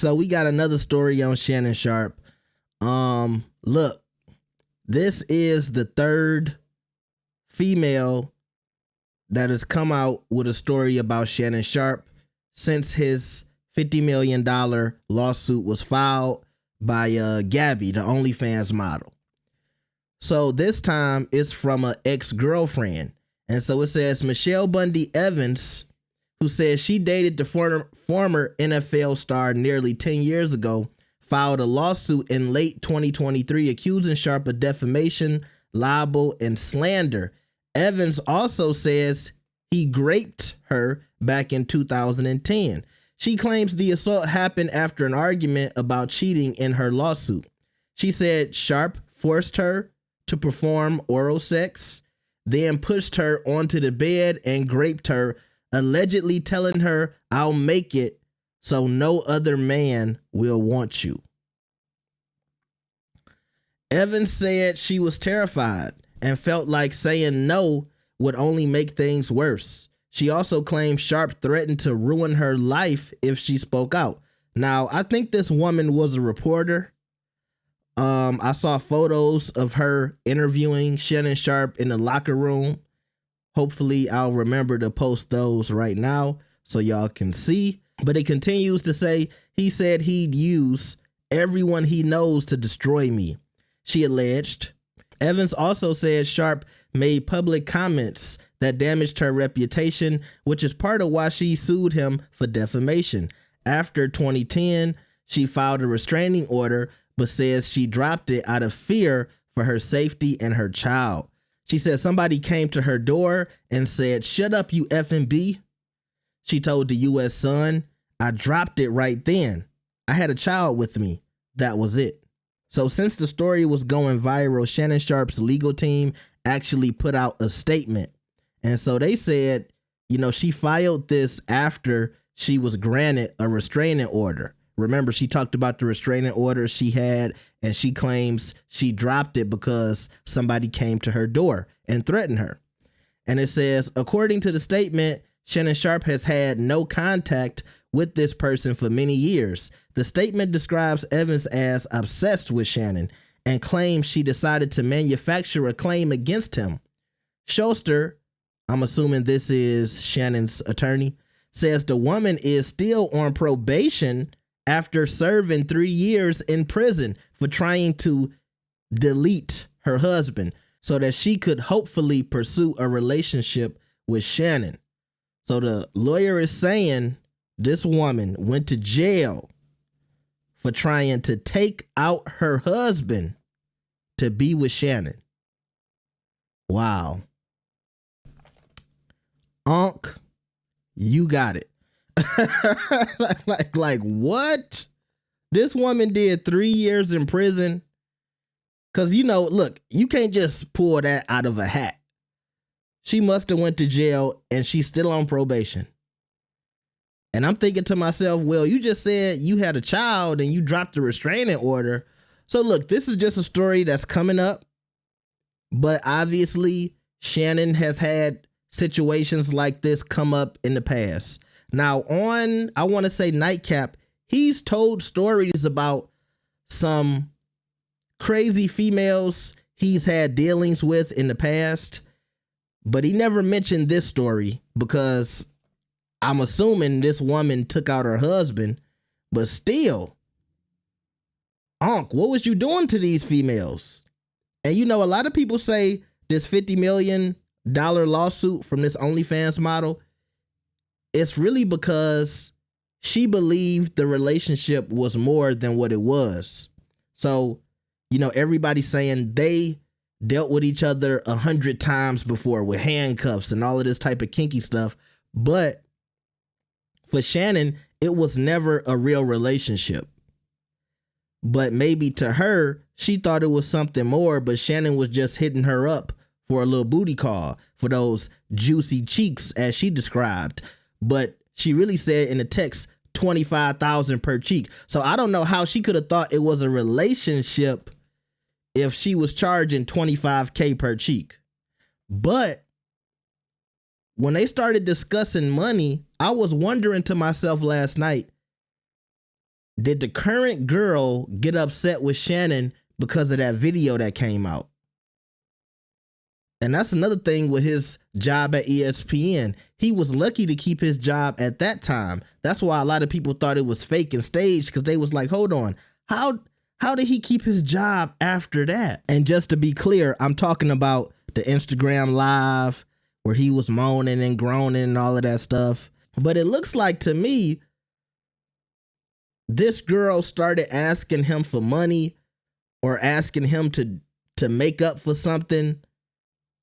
So we got another story on Shannon Sharpe. Look, this is the third female that has come out with a story about Shannon Sharpe since his $50 million lawsuit was filed by Gabby, the OnlyFans model. So this time it's from an ex-girlfriend. And so it says Michelle Bundy Evans, who says she dated the former NFL star nearly 10 years ago, filed a lawsuit in late 2023 accusing Sharpe of defamation, libel, and slander. Evans also says he graped her back in 2010. She claims the assault happened after an argument about cheating in her lawsuit. She said Sharpe forced her to perform oral sex, then pushed her onto the bed and graped her, allegedly telling her, "I'll make it so no other man will want you." Evans said she was terrified and felt like saying no would only make things worse. She also claimed Sharpe threatened to ruin her life if she spoke out. Now, I think this woman was a reporter. I saw photos of her interviewing Shannon Sharpe in the locker room. Hopefully, I'll remember to post those right now so y'all can see. But it continues to say, he said he'd use everyone he knows to destroy me, she alleged. Evans also said Sharpe made public comments that damaged her reputation, which is part of why she sued him for defamation. After 2010, she filed a restraining order, but says she dropped it out of fear for her safety and her child. She said somebody came to her door and said, "Shut up, you effing B." She told the U.S. Sun, "I dropped it right then. I had a child with me. That was it." So since the story was going viral, Shannon Sharpe's legal team actually put out a statement. And so they said, she filed this after she was granted a restraining order. Remember, she talked about the restraining order she had, and she claims she dropped it because somebody came to her door and threatened her. And it says, according to the statement, Shannon Sharpe has had no contact with this person for many years. The statement describes Evans as obsessed with Shannon and claims she decided to manufacture a claim against him. Schuster, I'm assuming this is Shannon's attorney, says the woman is still on probation after serving 3 years in prison for trying to delete her husband so that she could hopefully pursue a relationship with Shannon. So the lawyer is saying this woman went to jail for trying to take out her husband to be with Shannon. Wow. Unc, you got it. like what? This woman did 3 years in prison. Cause look, you can't just pull that out of a hat. She must have went to jail and she's still on probation. And I'm thinking to myself, well, you just said you had a child and you dropped the restraining order. So look, this is just a story that's coming up. But obviously, Shannon has had situations like this come up in the past. Now on, I want to say Nightcap, he's told stories about some crazy females he's had dealings with in the past, but he never mentioned this story because I'm assuming this woman took out her husband, but still, Unc, what was you doing to these females? And a lot of people say this $50 million lawsuit from this OnlyFans model, it's really because she believed the relationship was more than what it was. So, everybody's saying they dealt with each other 100 times before with handcuffs and all of this type of kinky stuff. But for Shannon, it was never a real relationship. But maybe to her, she thought it was something more, but Shannon was just hitting her up for a little booty call, for those juicy cheeks as she described. But she really said in the text, $25,000 per cheek. So I don't know how she could have thought it was a relationship if she was charging $25K per cheek. But when they started discussing money, I was wondering to myself last night, Did the current girl get upset with Shannon because of that video that came out? And that's another thing with his job at ESPN. He was lucky to keep his job at that time. That's why a lot of people thought it was fake and staged, because they was like, hold on, how did he keep his job after that? And just to be clear, I'm talking about the Instagram live where he was moaning and groaning and all of that stuff. But it looks like to me, this girl started asking him for money or asking him to make up for something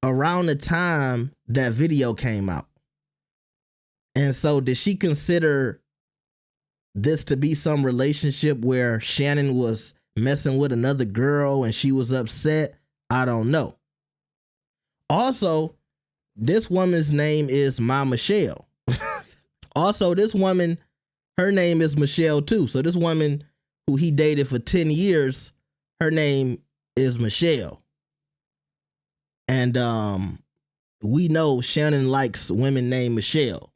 around the time that video came out. And so did she consider this to be some relationship where Shannon was messing with another girl and she was upset? I don't know. Also, this woman's name is MICHELE. Also, this woman, her name is Michelle too. So this woman who he dated for 10 years, her name is Michelle. And we know Shannon likes women named Michelle,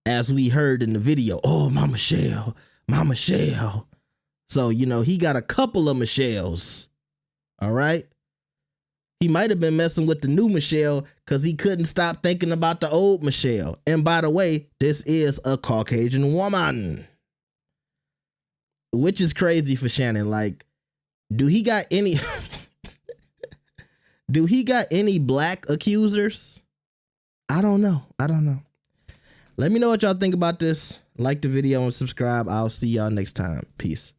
as we heard in the video. Oh, my Michelle, my Michelle. So, you know, he got a couple of Michelles. All right. He might have been messing with the new Michelle because he couldn't stop thinking about the old Michelle. And by the way, this is a Caucasian woman, which is crazy for Shannon. Like, do he got any... Do he got any black accusers? I don't know. Let me know what y'all think about this. Like the video and subscribe. I'll see y'all next time. Peace.